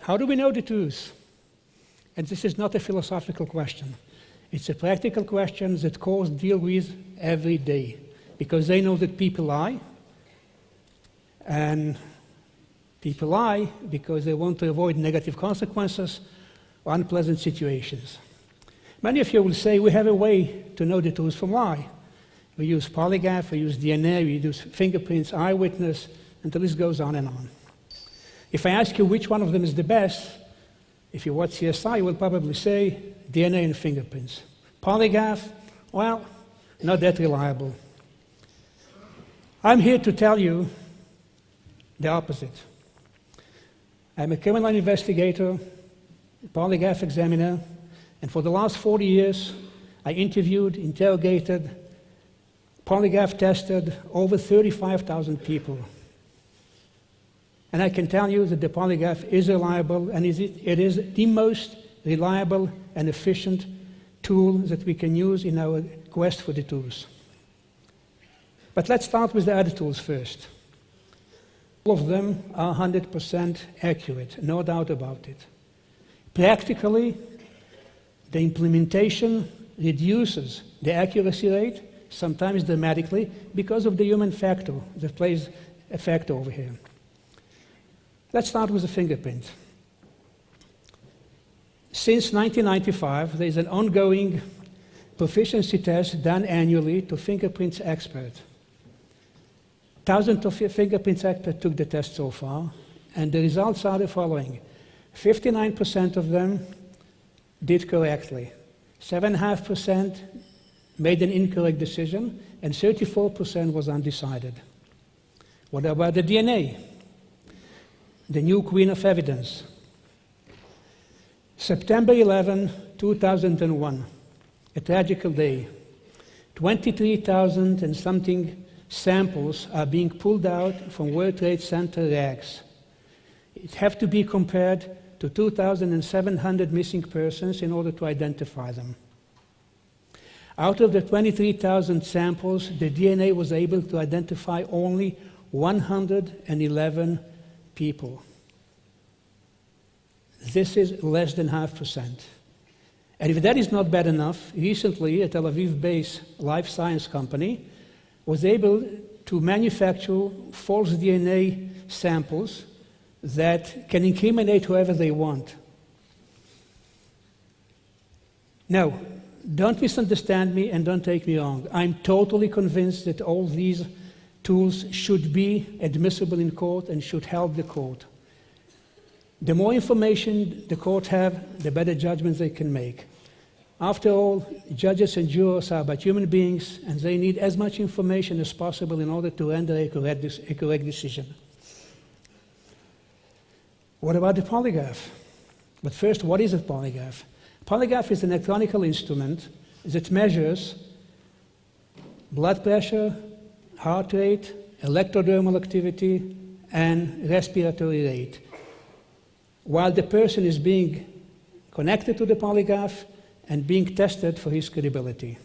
How do we know the truth? And this is not a philosophical question. It's a practical question that courts deal with every day, because they know that people lie, and people lie because they want to avoid negative consequences or unpleasant situations. Many of you will say we have a way to know the truth from lie. We use polygraph, we use DNA, we use fingerprints, eyewitness, and the list goes on and on. If I ask you which one of them is the best, if you watch CSI, you will probably say DNA and fingerprints. Polygraph, well, not that reliable. I'm here to tell you the opposite. I'm a criminal investigator, polygraph examiner, and for the last 40 years, I interviewed, interrogated, polygraph tested over 35,000 people. And I can tell you that the polygraph is reliable, and it is the most reliable and efficient tool that we can use in our quest for the truth. But let's start with the other tools first. All of them are 100% accurate, no doubt about it. Practically, the implementation reduces the accuracy rate, sometimes dramatically, because of the human factor that plays a factor over here. Let's start with the fingerprint. Since 1995, there is an ongoing proficiency test done annually to fingerprints experts. Thousands of fingerprints experts took the test so far, and the results are the following. 59% of them did correctly. 7.5% made an incorrect decision, and 34% was undecided. What about the DNA? The new queen of evidence. September 11, 2001, a tragical day. 23,000 and something samples are being pulled out from World Trade Center rags. It have to be compared to 2,700 missing persons in order to identify them. Out of the 23,000 samples, the DNA was able to identify only 111 people. This is less than 0.5%. And if that is not bad enough, recently a Tel Aviv-based life science company was able to manufacture false DNA samples that can incriminate whoever they want. Now, don't misunderstand me and don't take me wrong. I'm totally convinced that all these tools should be admissible in court and should help the court. The more information the court have, the better judgments they can make. After all, judges and jurors are but human beings, and they need as much information as possible in order to render a correct decision. What about the polygraph? But first, what is a polygraph? Polygraph is an electronic instrument that measures blood pressure, heart rate, electrodermal activity, and respiratory rate, while the person is being connected to the polygraph and being tested for his credibility.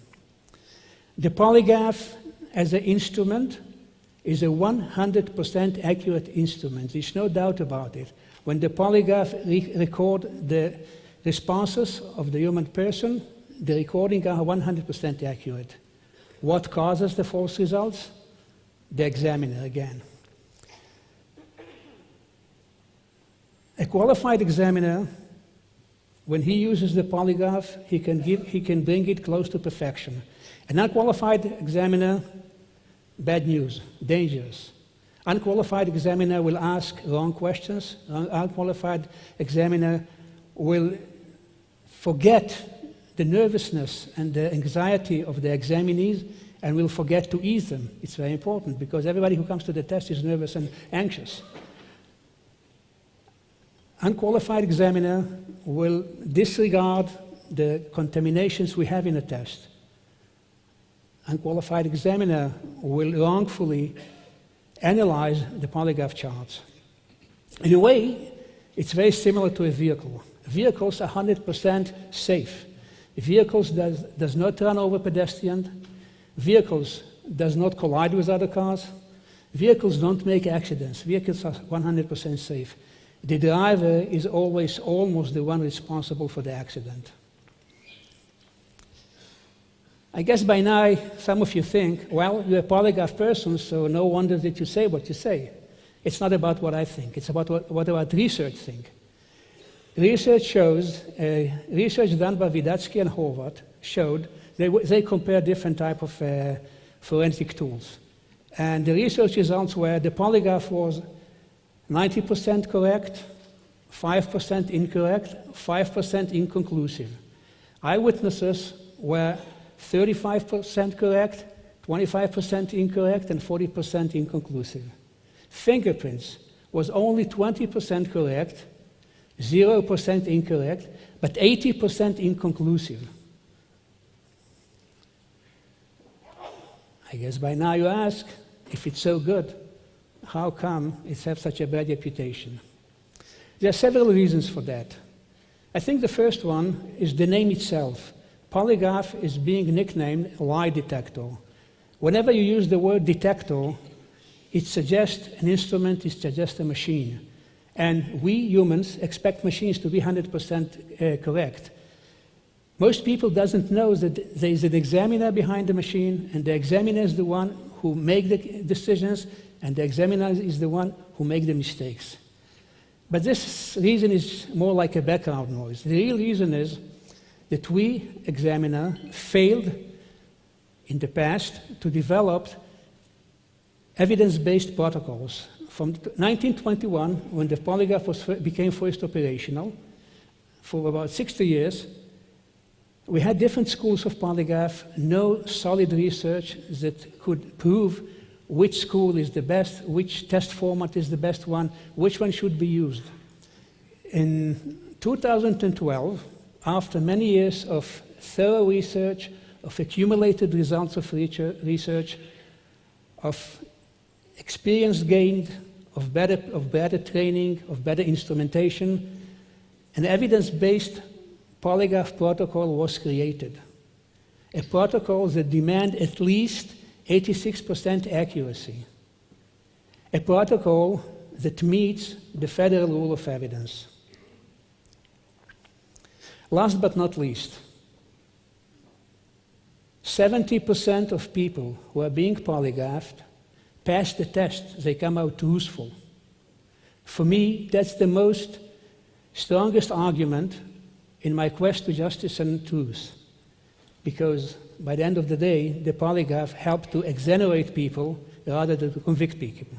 The polygraph as an instrument is a 100% accurate instrument. There's no doubt about it. When the polygraph records the responses of the human person, the recordings are 100% accurate. What causes the false results? The examiner again. A qualified examiner, when he uses the polygraph, he can bring it close to perfection. An unqualified examiner, bad news, dangerous. Unqualified examiner will ask wrong questions. Unqualified examiner will forget the nervousness and the anxiety of the examinees and will forget to ease them. It's very important because everybody who comes to the test is nervous and anxious. Unqualified examiner will disregard the contaminations we have in a test. Unqualified examiner will wrongfully analyze the polygraph charts. In a way, it's very similar to a vehicle. Vehicles are 100% safe. Vehicles does not run over pedestrians. Vehicles does not collide with other cars. Vehicles don't make accidents. Vehicles are 100% safe. the driver is always almost the one responsible for the accident. I guess by now some of you think, well, you're a polygraph person, so no wonder that you say what you say. It's not about what I think, it's about what our research think. Research shows, research done by Vidatsky and Horvath showed, they compared different types of forensic tools. And the research results were the polygraph was 90% correct, 5% incorrect, 5% inconclusive. Eyewitnesses were 35% correct, 25% incorrect, and 40% inconclusive. Fingerprints was only 20% correct, 0% incorrect, but 80% inconclusive. I guess by now you ask, if it's so good, how come it has such a bad reputation? There are several reasons for that. I think the first one is the name itself. Polygraph is being nicknamed lie detector. Whenever you use the word detector, it suggests an instrument, it suggests a machine. And we humans expect machines to be 100% correct. Most people doesn't know that there is an examiner behind the machine, and the examiner is the one who makes the decisions, and the examiner is the one who makes the mistakes. But this reason is more like a background noise. The real reason is that we, examiner, failed in the past to develop evidence-based protocols. From 1921, when the polygraph became first operational, for about 60 years, we had different schools of polygraph, no solid research that could prove which school is the best, which test format is the best one, which one should be used. In 2012, after many years of thorough research, of accumulated results of research, of experience gained, of better training, of better instrumentation, an evidence-based polygraph protocol was created. A protocol that demands at least 86% accuracy. A protocol that meets the federal rule of evidence. Last but not least, 70% of people who are being polygraphed pass the test, they come out truthful. For me, that's the strongest argument in my quest to justice and truth. Because by the end of the day, the polygraph helped to exonerate people rather than to convict people.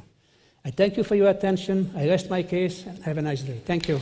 I thank you for your attention. I rest my case and have a nice day. Thank you.